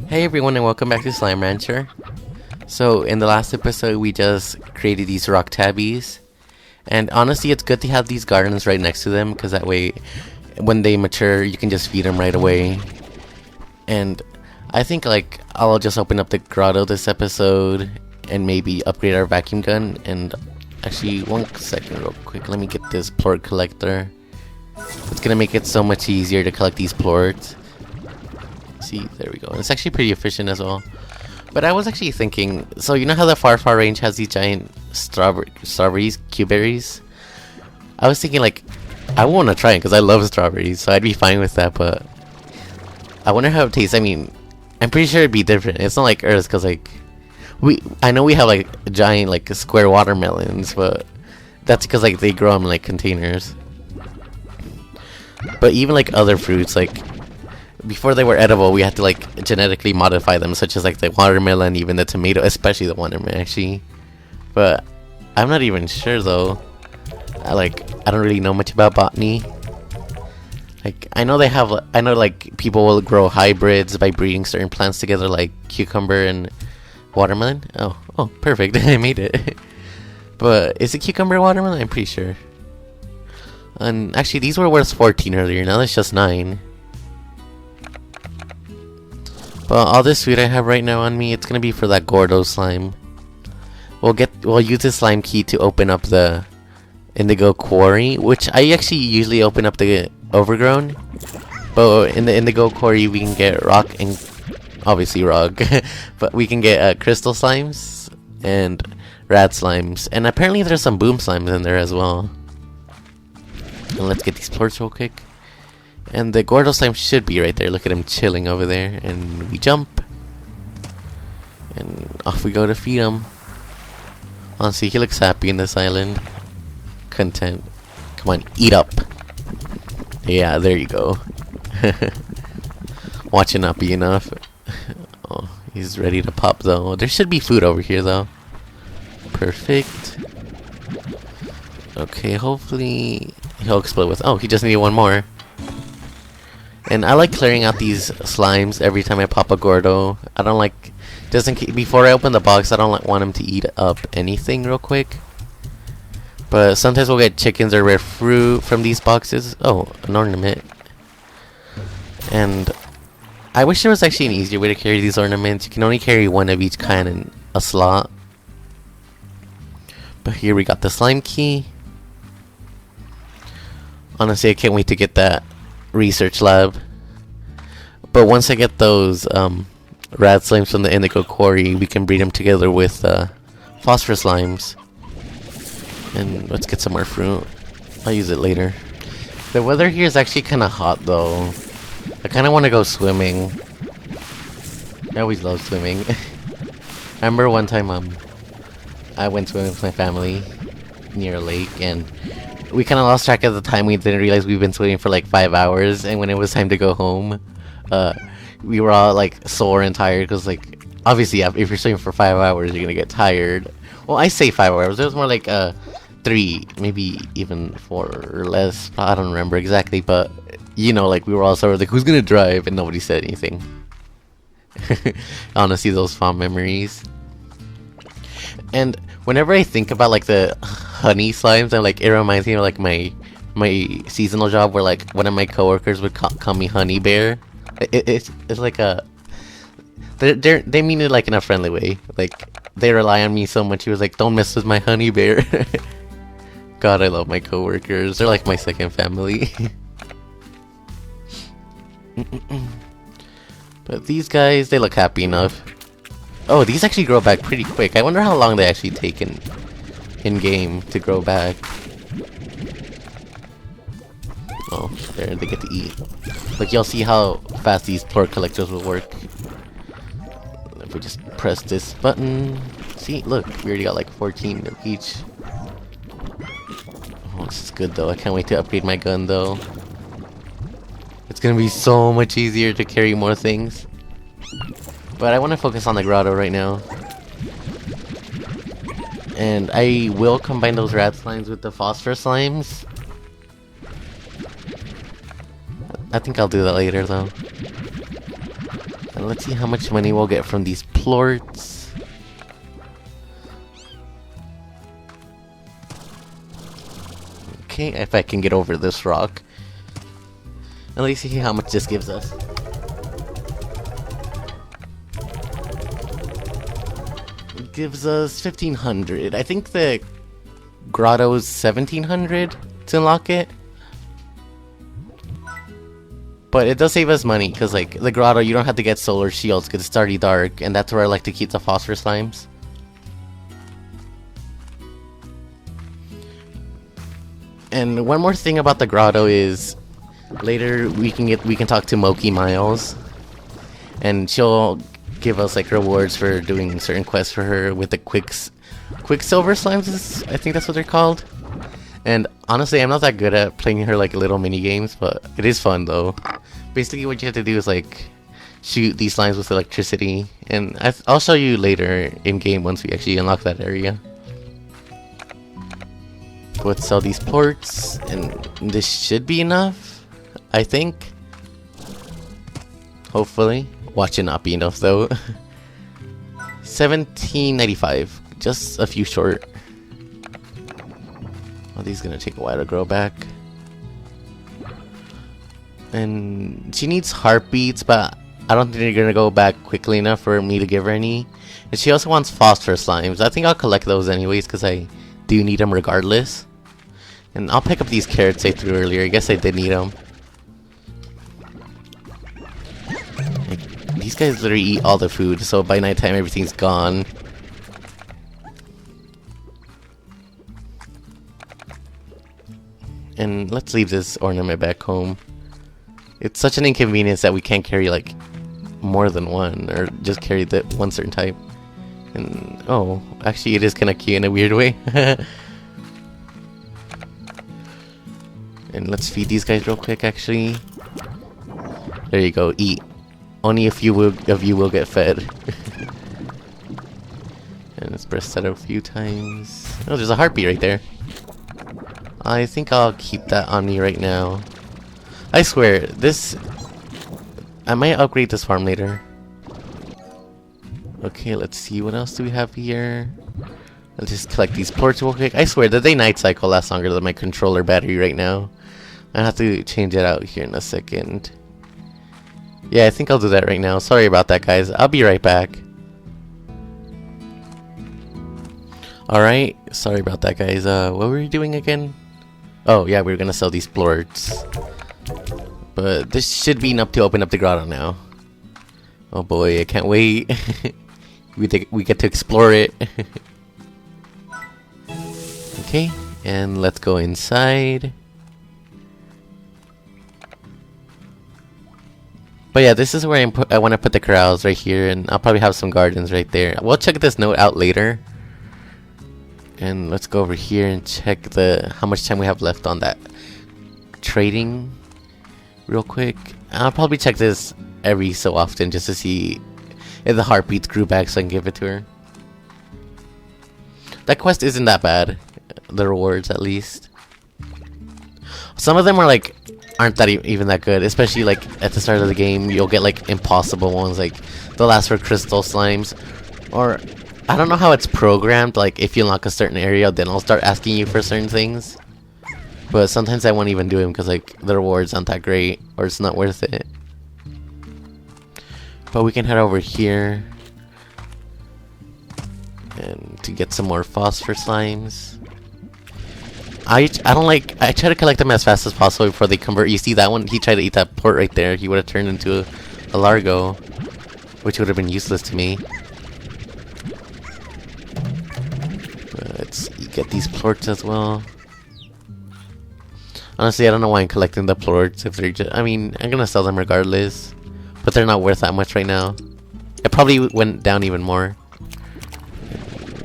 Hey everyone and welcome back to Slime Rancher. So in the last episode we just created these rock tabbies. And honestly it's good to have these gardens right next to them because that way when they mature you can just feed them right away. And I think I'll just open up the grotto this episode and maybe upgrade our vacuum gun. And actually 1 second real quick, let me get this plort collector. It's gonna make it so much easier to collect these plorts. See, there we go. It's actually pretty efficient as well. But I was actually thinking, so you know how the far range has these giant strawberries, Q-berries? I was thinking I want to try it because I love strawberries, so I'd be fine with that. But I wonder how it tastes. I mean, I'm pretty sure it'd be different. It's not like Earth because I know we have giant square watermelons, but that's because they grow them in containers. But even other fruits before they were edible, we had to genetically modify them, such as the watermelon, even the tomato, especially the watermelon actually. But I'm not even sure though. I don't really know much about botany. I know people will grow hybrids by breeding certain plants together, like cucumber and watermelon. Oh, perfect! I made it. But is it cucumber watermelon? I'm pretty sure. And actually, these were worth 14 earlier. Now that's just 9. But all this food I have right now on me, it's gonna be for that Grotto slime. We'll use the slime key to open up the indigo quarry, which I actually usually open up the overgrown. But in the indigo quarry we can get rock and obviously rock, but we can get crystal slimes and rad slimes, and apparently there's some boom slimes in there as well. And let's get these plorts real quick. And the Grotto slime should be right there. Look at him chilling over there. And we jump. And off we go to feed him. Honestly, he looks happy in this island. Content. Come on, eat up. Yeah, there you go. Watch it not be enough. Oh, he's ready to pop though. There should be food over here though. Perfect. Okay, hopefully he'll explode with... Oh, he just needed 1 more. And I like clearing out these slimes every time I pop a Grotto. I don't before I open the box, I don't want him to eat up anything real quick. But sometimes we'll get chickens or rare fruit from these boxes. Oh, an ornament. And I wish there was actually an easier way to carry these ornaments. You can only carry 1 of each kind in a slot. But here we got the slime key. Honestly, I can't wait to get that research lab. But once I get those rad slimes from the indigo quarry, we can breed them together with phosphorus slimes. And let's get some more fruit. I'll use it later. The weather here is actually kind of hot though. I kind of want to go swimming. I always love swimming. I remember one time I went swimming with my family near a lake, and we kind of lost track of the time. We didn't realize we've been swimming for 5 hours, and when it was time to go home, we were all sore and tired because obviously if you're swimming for 5 hours you're gonna get tired. Well, I say 5 hours. It was more 3, maybe even 4 or less. I don't remember exactly, but we were all sort of who's gonna drive, and nobody said anything. Honestly, those fond memories. And whenever I think about the honey slimes, and it reminds me of my seasonal job where one of my coworkers would call me Honey Bear. It's they mean it in a friendly way. They rely on me so much. He was don't mess with my Honey Bear. God, I love my coworkers. They're my second family. But these guys, they look happy enough. Oh, these actually grow back pretty quick. I wonder how long they actually take in game to grow back. Oh, there, they get to eat. You'll see how fast these plort collectors will work. If we just press this button. See, look, we already got 14 of each. Oh, this is good though. I can't wait to upgrade my gun though. It's gonna be so much easier to carry more things. But I want to focus on the grotto right now. And I will combine those rad slimes with the phosphorus slimes. I think I'll do that later though. And let's see how much money we'll get from these plorts. Okay, if I can get over this rock. And let's see how much this gives us. It gives us 1,500. I think the Grotto's 1,700 to unlock it. But it does save us money, because like the Grotto, you don't have to get solar shields because it's already dark, and that's where I like to keep the phosphorus slimes. And one more thing about the Grotto is later we can talk to Moki Miles, and she'll give us like rewards for doing certain quests for her with the Quicksilver slimes. I think that's what they're called. And honestly, I'm not that good at playing her like little mini games, but it is fun though. Basically, what you have to do is like shoot these slimes with electricity, and I'll show you later in game once we actually unlock that area. Let's sell these ports, and this should be enough, I think. Hopefully, watch it not be enough though. 1795, just a few short. Oh, these gonna take a while to grow back. And she needs heartbeats, but I don't think they're gonna go back quickly enough for me to give her any. And she also wants phosphorus slimes. I think I'll collect those anyways, because I do need them regardless. And I'll pick up these carrots I threw earlier. I guess I did need them. Like, these guys literally eat all the food, so by nighttime everything's gone. And let's leave this ornament back home. It's such an inconvenience that we can't carry like more than one, or just carry the one certain type. And oh, actually it is kind of cute in a weird way. And let's feed these guys real quick actually. There you go, eat. Only a few of you will get fed. And let's press that a few times. Oh, there's a heartbeat right there. I think I'll keep that on me right now. I swear, this... I might upgrade this farm later. Okay, let's see. What else do we have here? Let's just collect these ports real quick. I swear, the day-night cycle lasts longer than my controller battery right now. I have to change it out here in a second. Yeah, I think I'll do that right now. Sorry about that, guys. I'll be right back. Alright, sorry about that, guys. What were we doing again? Oh, yeah, we were gonna sell these plorts. But this should be enough to open up the grotto now. Oh boy, I can't wait. we get to explore it. Okay, and let's go inside. But yeah, this is where I want to put the corrals right here, and I'll probably have some gardens right there. We'll check this note out later. And let's go over here and check how much time we have left on that trading real quick. I'll probably check this every so often just to see if the heartbeats grew back so I can give it to her. That quest isn't that bad. The rewards, at least. Some of them aren't that even that good, especially like at the start of the game. You'll get like impossible ones, like they'll ask for crystal slimes, or I don't know how it's programmed. Like if you unlock a certain area, then I'll start asking you for certain things. But sometimes I won't even do them because like the rewards aren't that great, or it's not worth it. But we can head over here and to get some more phosphor slimes. I try to collect them as fast as possible before they convert. You see that one? He tried to eat that port right there. He would have turned into a Largo, which would have been useless to me. But let's get these plorts as well. Honestly, I don't know why I'm collecting the plorts. If they're just, I mean, I'm gonna sell them regardless, but they're not worth that much right now. It probably went down even more.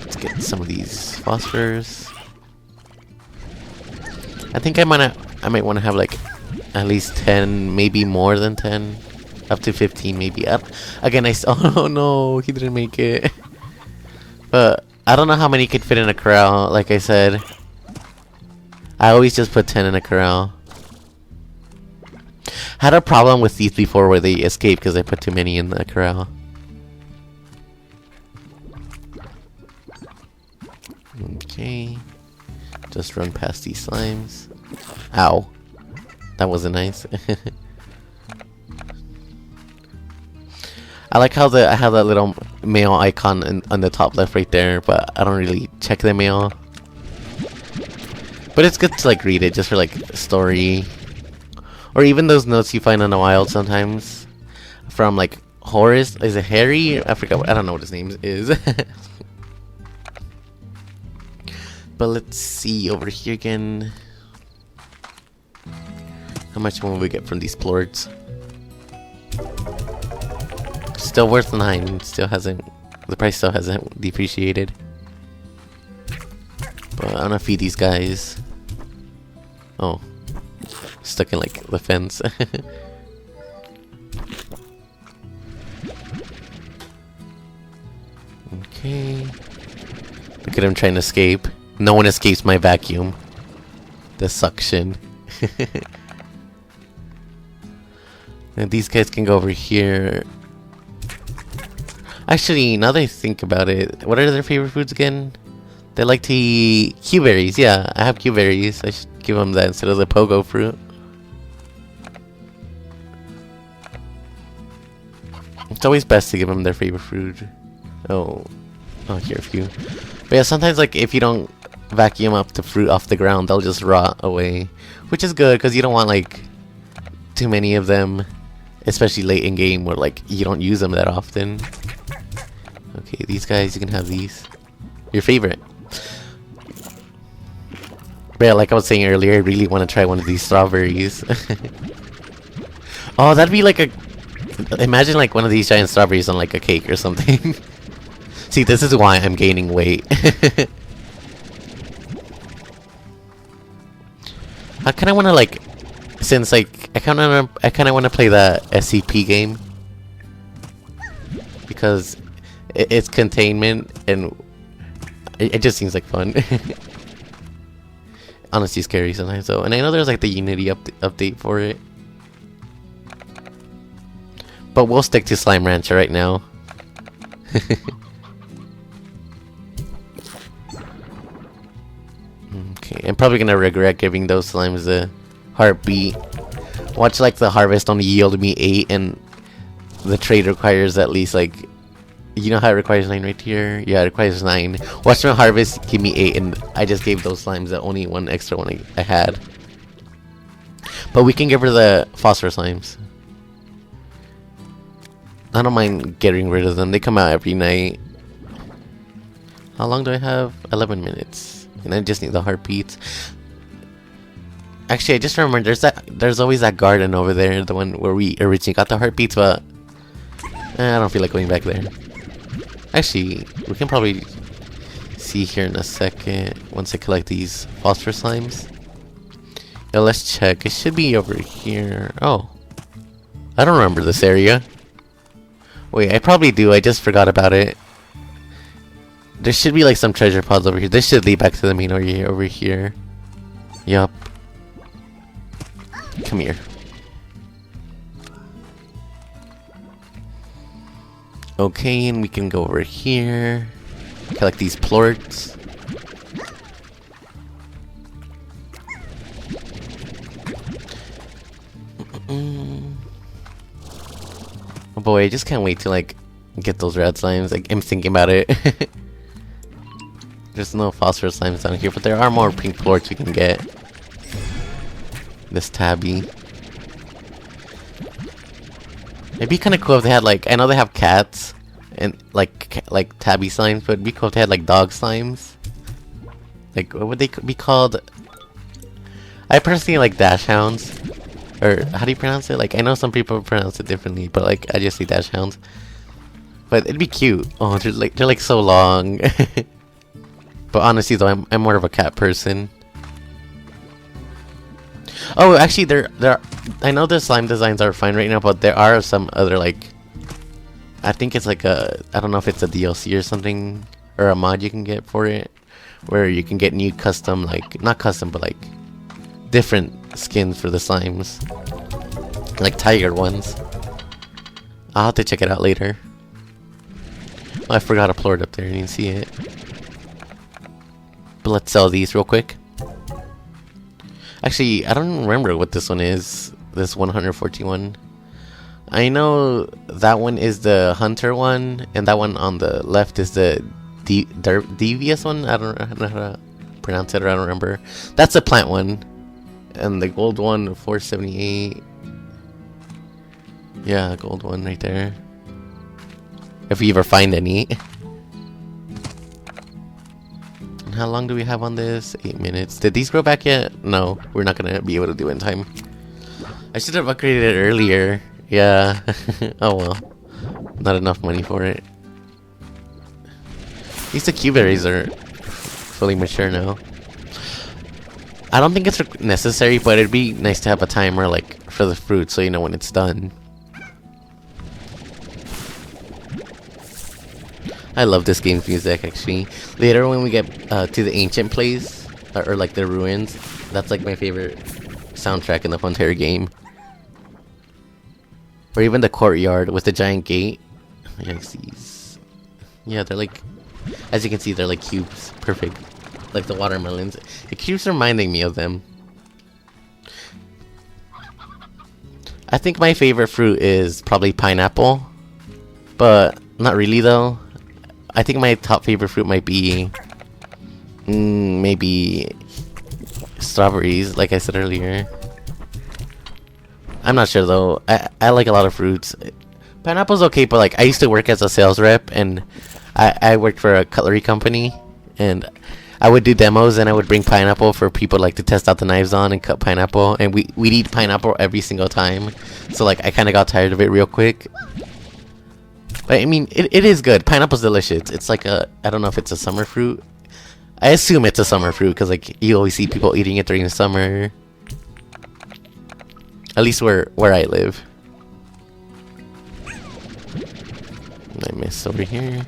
Let's get some of these phosphors. I think I might want to have like at least 10, maybe more than 10, up to 15 maybe. Again, oh no, he didn't make it. But I don't know how many could fit in a corral. Like I said, I always just put 10 in a corral. Had a problem with these before where they escaped because I put too many in the corral. Okay. Just run past these slimes. Ow. That wasn't nice. I like how I have that little mail icon on the top left right there, but I don't really check the mail. But it's good to like read it just for like story. Or even those notes you find in the wild sometimes. From like Horace. Is it Harry? I forgot. I don't know what his name is. But let's see over here again. How much will we get from these plorts? Still worth 9. Still hasn't. The price still hasn't depreciated. But I'm gonna feed these guys. Oh. Stuck in like the fence. Okay. Look at him trying to escape. No one escapes my vacuum. The suction. And these guys can go over here. Actually, now that I think about it, what are their favorite foods again? They like to eat Q-berries. Yeah, I have Q-berries. I should give them that instead of the pogo fruit. It's always best to give them their favorite food. Oh, here a few. But yeah, sometimes like if you don't vacuum up the fruit off the ground, they'll just rot away, which is good because you don't want like too many of them, especially late in game where like you don't use them that often. Okay, these guys, you can have these. Your favorite. But yeah, like I was saying earlier, I really want to try one of these strawberries. Oh, that'd be like a... Imagine like one of these giant strawberries on like a cake or something. See, this is why I'm gaining weight. I kind of want to like... Since like... I kind of want to play the SCP game. Because... It's containment, and it just seems like fun. Honestly, scary sometimes though. And I know there's like the Unity update for it, but we'll stick to Slime Rancher right now. Okay, I'm probably gonna regret giving those slimes a heartbeat. Watch like the harvest only yield me 8, and the trade requires at least like... You know how it requires 9 right here? Yeah, it requires 9. Watch my harvest give me 8, and I just gave those slimes the only one extra one I had. But we can give her the phosphorus slimes. I don't mind getting rid of them. They come out every night. How long do I have? 11 minutes. And I just need the heartbeats. Actually, I just remembered there's always that garden over there, the one where we originally got the heartbeats, but I don't feel like going back there. Actually, we can probably see here in a second once I collect these phosphorus slimes. Yeah, let's check. It should be over here. Oh, I don't remember this area. Wait, I probably do. I just forgot about it. There should be like some treasure pods over here. This should lead back to the main area over here. Yup. Come here. Okay, and we can go over here. Collect these plorts. Oh boy, I just can't wait to like get those red slimes. Like, I'm thinking about it. There's no phosphorus slimes down here, but there are more pink plorts we can get. This tabby. It'd be kind of cool if they had like... I know they have cats and like tabby slimes, but it'd be cool if they had like dog slimes. Like, what would they be called? I personally like dash hounds. Or, how do you pronounce it? Like, I know some people pronounce it differently, but like, I just say dash hounds. But it'd be cute. Oh, they're like so long. But honestly though, I'm more of a cat person. Oh, actually, there. I know the slime designs are fine right now, but there are some other like... I think it's like a... I don't know if it's a DLC or something, or a mod you can get for it, where you can get new custom, like... Not custom, but like... different skins for the slimes. like tiger ones. I'll have to check it out later. Oh, I forgot a plort up there. You can see it. But let's sell these real quick. Actually, I don't remember what this one is. This 141. I know that one is the hunter one, and that one on the left is the devious one. I don't know how to pronounce it, or I don't remember. That's the plant one. And the gold one, 478. Yeah, gold one right there. If we ever find any. And how long do we have on this? 8 minutes. Did these grow back yet? No, we're not gonna be able to do it in time. I should have upgraded it earlier. Yeah. Oh well. Not enough money for it. At least the Q-berries are fully mature now. I don't think it's necessary, but it'd be nice to have a timer like for the fruit so you know when it's done. I love this game's music actually. Later when we get to the ancient place, or like the ruins, that's like my favorite soundtrack in the entire game. Or even the courtyard with the giant gate. Yeah, they're like, as you can see, they're like cubes. Perfect. Like the watermelons. It keeps reminding me of them. I think my favorite fruit is probably pineapple. But not really though. I think my top favorite fruit might be maybe strawberries, like I said earlier. I'm not sure though. I like a lot of fruits. Pineapple's okay, but like I used to work as a sales rep, and I worked for a cutlery company, and I would do demos, and I would bring pineapple for people like to test out the knives on and cut pineapple, and we'd eat pineapple every single time. So like I kind of got tired of it real quick. But I mean, it is good. Pineapple's delicious. It's like I don't know if it's a summer fruit. I assume it's a summer fruit because like you always see people eating it during the summer. At least where I live. I miss over here.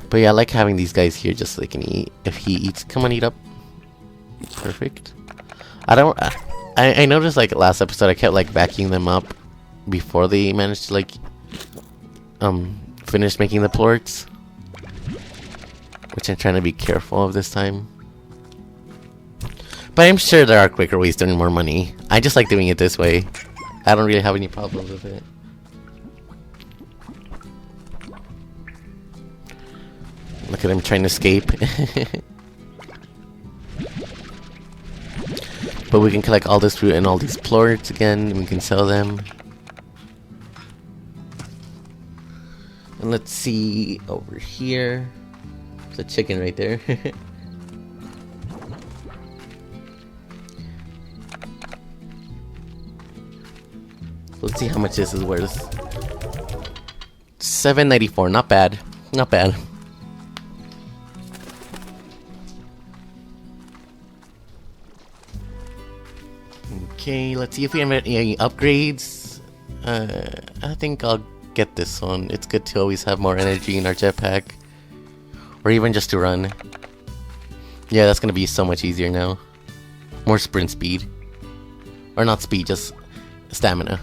But yeah, I like having these guys here just so they can eat. If he eats, come on, eat up. Perfect. I noticed like last episode I kept like vacuuming them up before they managed to like finish making the plorts, which I'm trying to be careful of this time. But I'm sure there are quicker ways to earn more money. I just like doing it this way. I don't really have any problems with it. Look at him trying to escape. But we can collect all this fruit and all these plorts again, and we can sell them. And let's see over here. There's a chicken right there. Let's see how much this is worth. $7.94, not bad. Not bad. Okay, let's see if we have any upgrades. I think I'll get this one. It's good to always have more energy in our jetpack. Or even just to run. Yeah, that's gonna be so much easier now. More sprint speed. Or not speed, just stamina.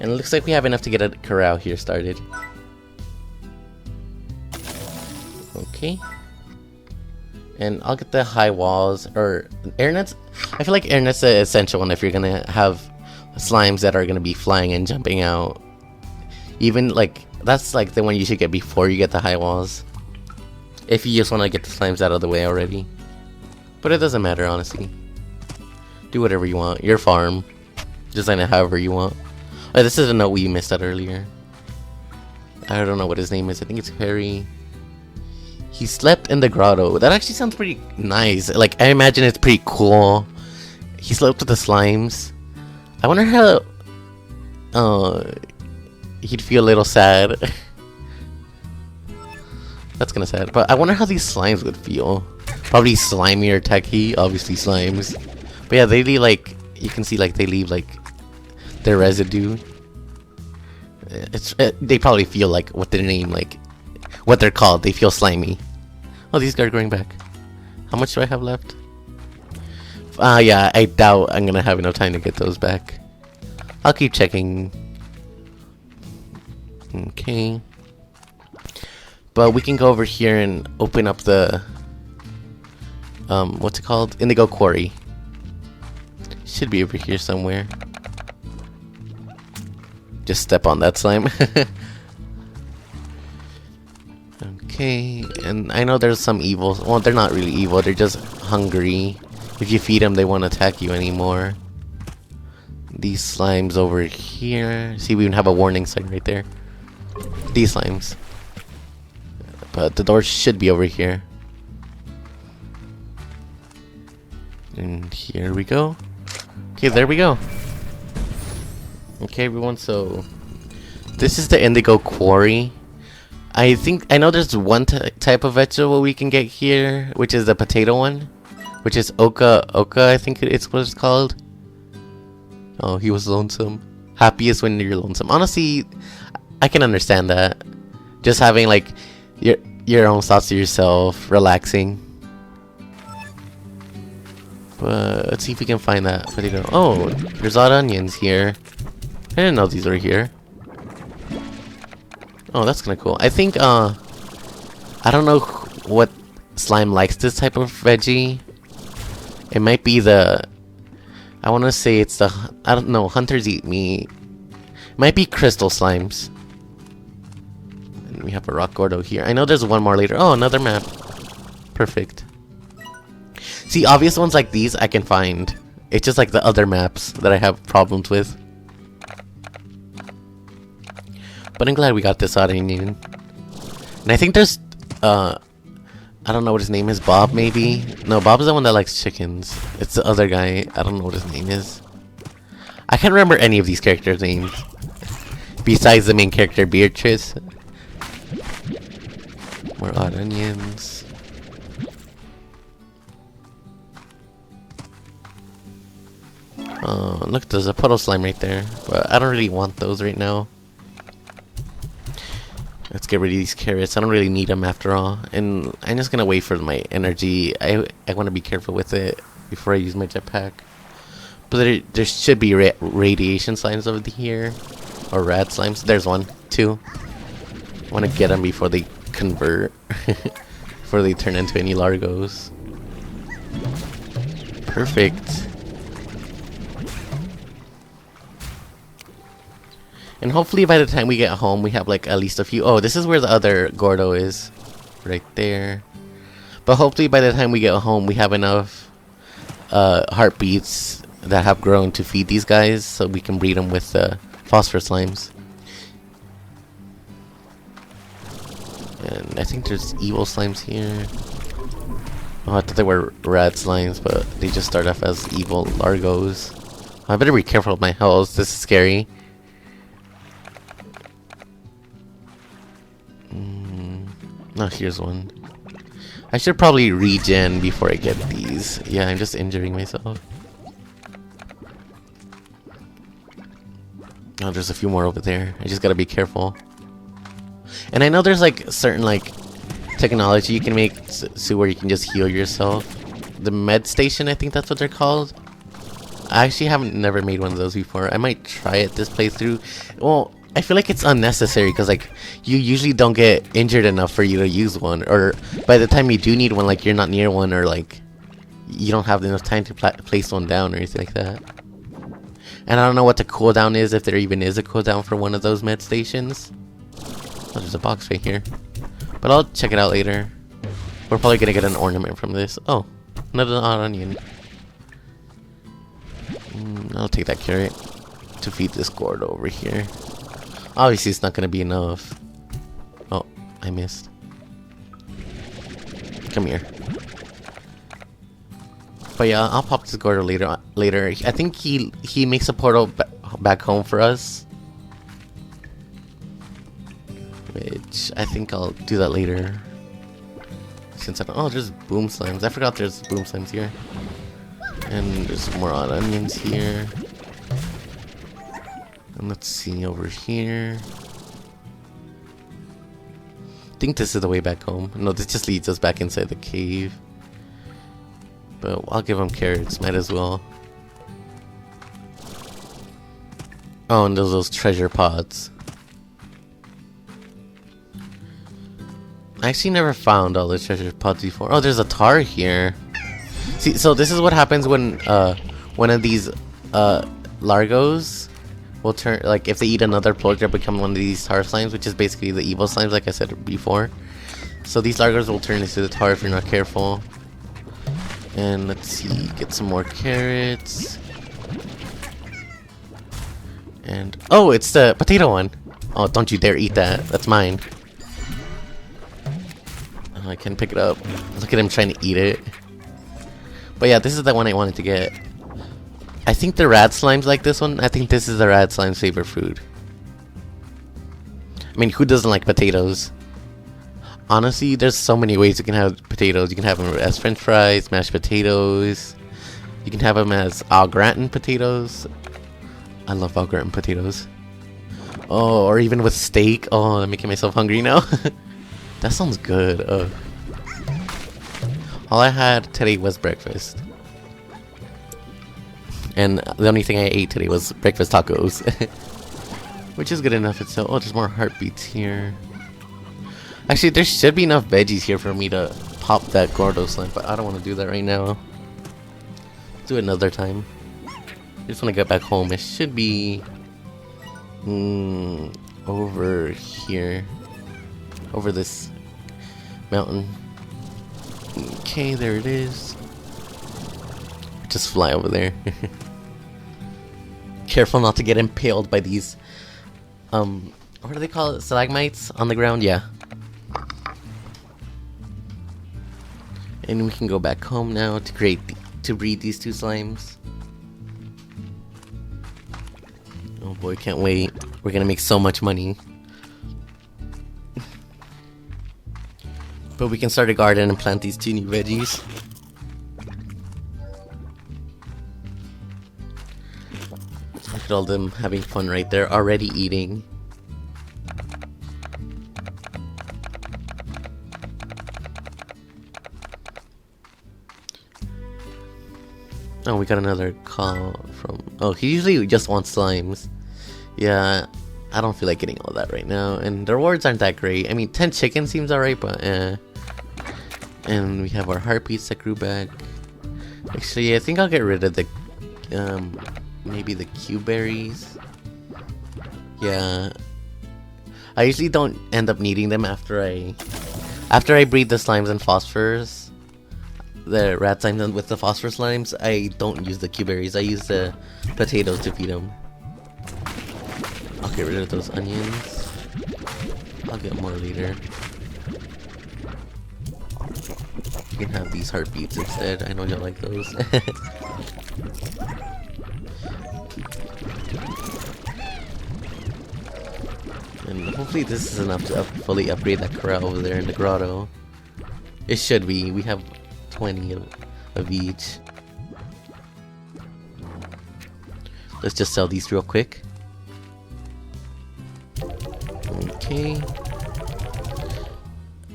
And it looks like we have enough to get a corral here started. Okay. And I'll get the high walls, or air nets. I feel like air nets are essential one if you're gonna have slimes that are gonna be flying and jumping out. Even like, that's like the one you should get before you get the high walls. If you just want to get the slimes out of the way already. But it doesn't matter, honestly. Do whatever you want. Your farm. Design it however you want. Oh, this is a note we missed out earlier. I don't know what his name is. I think it's Harry. He slept in the grotto. That actually sounds pretty nice. Like, I imagine it's pretty cool. He slept with the slimes. I wonder how he'd feel a little sad. That's kinda sad. But I wonder how these slimes would feel. Probably slimy or techy, obviously slimes. But yeah, they leave like, you can see like they leave like their residue. They probably feel like what their name, like what they're called. They feel slimy. Oh, these guys are going back. How much do I have left? Yeah, I doubt I'm gonna have enough time to get those back. I'll keep checking. Okay. But we can go over here and open up the what's it called? Indigo Quarry. Should be over here somewhere. Just step on that slime. Okay, and I know there's some evils. Well, they're not really evil, they're just hungry. If you feed them, they won't attack you anymore. These slimes over here. See, we even have a warning sign right there. These slimes. But the door should be over here. And here we go. Okay, there we go. Okay, everyone, so this is the Indigo Quarry. I know there's one type of vegetable we can get here, which is the potato one, which is Oka, I think it's what it's called. Oh, he was lonesome. Happiest when you're lonesome. Honestly, I can understand that. Just having like your own thoughts to yourself, relaxing. But let's see if we can find that potato. Oh, there's odd onions here. I didn't know these were here. Oh, that's kind of cool. I think, I don't know what slime likes this type of veggie. It might be the, I want to say it's the, I don't know, hunters eat meat. It might be crystal slimes. And we have a rock Grotto here. I know there's one more later. Oh, another map. Perfect. See, obvious ones like these I can find. It's just like the other maps that I have problems with. But I'm glad we got this odd onion. And I think there's, I don't know what his name is. Bob, maybe? No, Bob's the one that likes chickens. It's the other guy. I don't know what his name is. I can't remember any of these characters' names. Besides the main character, Beatrice. More odd onions. Oh, look, there's a puddle slime right there. But I don't really want those right now. Let's get rid of these carrots. I don't really need them after all. And I'm just gonna wait for my energy. I want to be careful with it before I use my jetpack. But there should be radiation slimes over here. Or rad slimes. There's one. 2. I want to get them before they convert. Before they turn into any largos. Perfect. And hopefully by the time we get home, we have like at least a few. Oh, this is where the other Grotto is. Right there. But hopefully by the time we get home, we have enough heartbeats that have grown to feed these guys. So we can breed them with phosphorus slimes. And I think there's evil slimes here. Oh, I thought they were rad slimes, but they just start off as evil largos. I better be careful with my health. This is scary. Oh, here's one. I should probably regen before I get these. Yeah, I'm just injuring myself. Oh, there's a few more over there. I just gotta be careful. And I know there's like certain like technology you can make so where you can just heal yourself. The med station, I think that's what they're called. I actually never made one of those before. I might try it this playthrough. Well, I feel like it's unnecessary because like you usually don't get injured enough for you to use one, or by the time you do need one, like you're not near one, or like you don't have enough time to place one down or anything like that. And I don't know what the cooldown is, if there even is a cooldown for one of those med stations. Oh, there's a box right here, but I'll check it out later. We're probably gonna get an ornament from this. Oh, another odd onion. I'll take that carrot to feed this gourd over here. Obviously, it's not going to be enough. Oh, I missed. Come here. But yeah, I'll pop this Grotto later. I think he makes a portal back home for us. Which I think I'll do that later. Since I don't... Oh, there's boom slimes. I forgot there's boom slimes here. And there's more odd onions here. And let's see over here. I think this is the way back home. No, this just leads us back inside the cave. But I'll give him carrots, might as well. Oh, and there's those treasure pods. I actually never found all the treasure pods before. Oh, there's a tar here. See, so this is what happens when one of these largos will turn, like if they eat another plort, they'll become one of these tar slimes, which is basically the evil slimes, like I said before. So these largos will turn into the tar if you're not careful. And let's see, get some more carrots. And oh, it's the potato one. Oh, don't you dare eat that. That's mine. Oh, I can't pick it up. Look at him trying to eat it. But yeah, this is the one I wanted to get. I think the rad slimes like this one. I think this is the rad slime's favorite food. I mean, who doesn't like potatoes? Honestly, there's so many ways you can have potatoes. You can have them as french fries, mashed potatoes. You can have them as au gratin potatoes. I love au gratin potatoes. Oh, or even with steak. Oh, I'm making myself hungry now. That sounds good. All I had today was breakfast. And the only thing I ate today was breakfast tacos. Which is good enough itself. Oh, there's more heartbeats here. Actually, there should be enough veggies here for me to pop that Grotto slime, but I don't want to do that right now. Let's do it another time. I just want to get back home. It should be over here. Over this mountain. Okay, there it is. Just fly over there. Careful not to get impaled by these what do they call it? Stalagmites on the ground? Yeah. And we can go back home now to breed these two slimes. Oh boy, can't wait. We're gonna make so much money. But we can start a garden and plant these two new veggies. Look at all them having fun right there, already eating. Oh, we got another call from... Oh, he usually just wants slimes. Yeah, I don't feel like getting all that right now. And the rewards aren't that great. I mean, 10 chicken seems alright, but and we have our heartbeats that grew back. Actually, I think I'll get rid of the... maybe the cube berries. Yeah. I usually don't end up needing them after I breed the slimes and phosphors. The rat slimes with the phosphor slimes, I don't use the cube berries. I use the potatoes to feed them. I'll get rid of those onions. I'll get more later. You can have these heartbeats instead. I know you'll like those. And hopefully this is enough to fully upgrade that corral over there in the grotto. It should be. We have 20 of each. Let's just sell these real quick. Okay.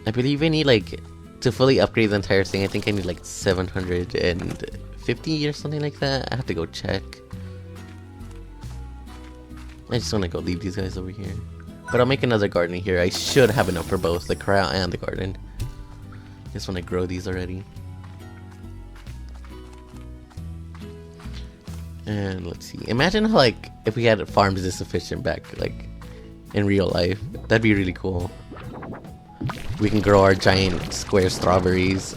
I believe I need like to fully upgrade the entire thing. I think I need like 750 or something like that. I have to go check. I just want to go leave these guys over here. But I'll make another garden here. I should have enough for both the corral and the garden. Just want to grow these already. And let's see. Imagine how, like, if we had farms this efficient back, like, in real life. That'd be really cool. We can grow our giant square strawberries.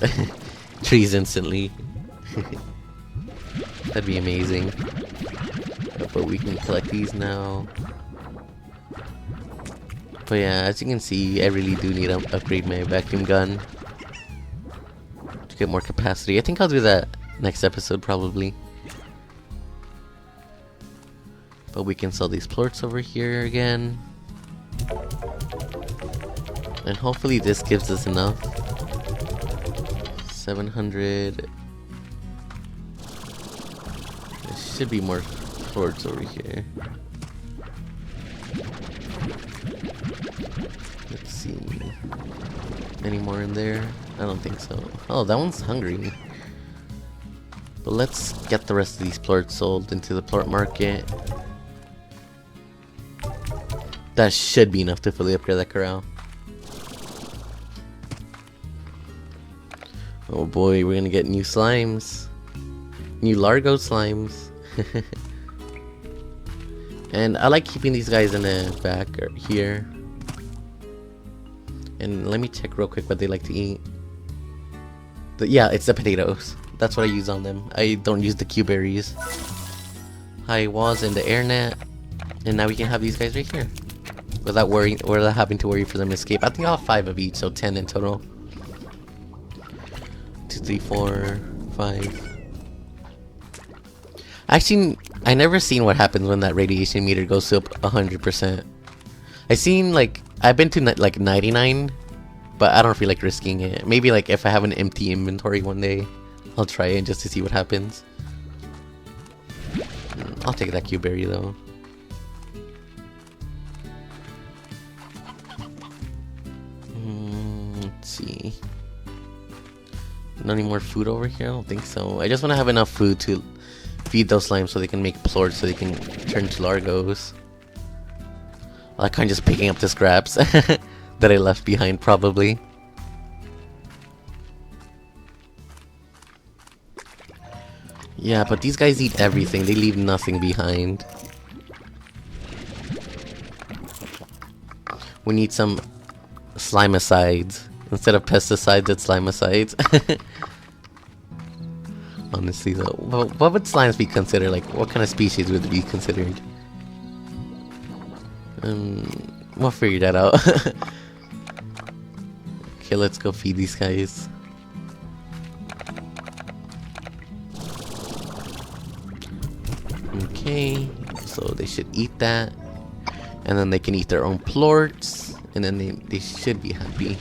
Trees instantly. That'd be amazing. But we can collect these now. But yeah, as you can see, I really do need to upgrade my vacuum gun to get more capacity. I think I'll do that next episode probably. But we can sell these plorts over here again. And hopefully this gives us enough. 700. There should be more plorts over here. Let's see. Any more in there? I don't think so. Oh, that one's hungry. But let's get the rest of these plorts sold into the plort market. That should be enough to fully upgrade that corral. Oh boy, we're gonna get new slimes. New Largo slimes. And I like keeping these guys in the back or here. And let me check real quick what they like to eat. Yeah, it's the potatoes. That's what I use on them. I don't use the Q-berries. High walls in the air net. And now we can have these guys right here. Without having to worry for them to escape. I think I'll have 5 of each, so 10 in total. 2, 3, 4, 5. Actually, I never seen what happens when that radiation meter goes up 100%. I've been to like 99, but I don't feel like risking it. Maybe like if I have an empty inventory one day, I'll try it just to see what happens. I'll take that Q-berry though. Let's see. Not any more food over here? I don't think so. I just want to have enough food to feed those slimes so they can make plorts, so they can turn to Largos. I like kind of just picking up the scraps that I left behind, probably. Yeah, but these guys eat everything. They leave nothing behind. We need some slimicides. Instead of pesticides, it's slimicides. Honestly though, what would slimes be considered? Like, what kind of species would it be considered? We'll figure that out. Okay, let's go feed these guys. Okay, so they should eat that. And then they can eat their own plorts. And then they should be happy.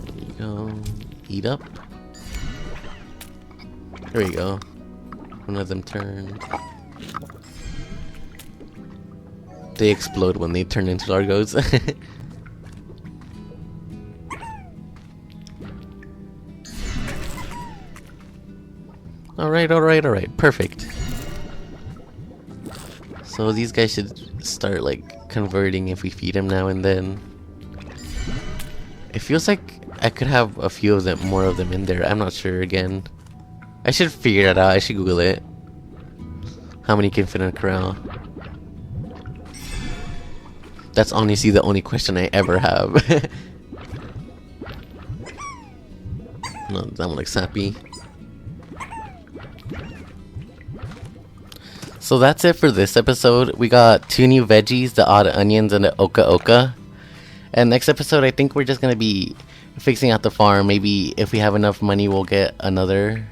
There you go. Eat up. There we go. One of them turned. They explode when they turn into Largos. Alright. Perfect. So these guys should start like converting if we feed them now and then. It feels like I could have a few of them, more of them in there. I'm not sure again. I should figure it out. I should Google it. How many can fit in a corral? That's honestly the only question I ever have. No, that one looks happy. So that's it for this episode. We got 2 new veggies, the odd onions and the oka oka. And next episode, I think we're just gonna be fixing out the farm. Maybe if we have enough money, we'll get another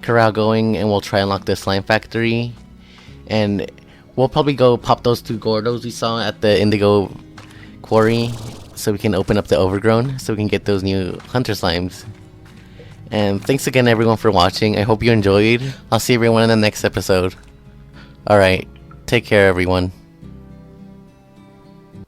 corral going and we'll try and unlock the slime factory. And we'll probably go pop those 2 Gordos we saw at the Indigo Quarry so we can open up the overgrown so we can get those new hunter slimes. And thanks again everyone for watching. I hope you enjoyed. I'll see everyone in the next episode. Alright, take care everyone.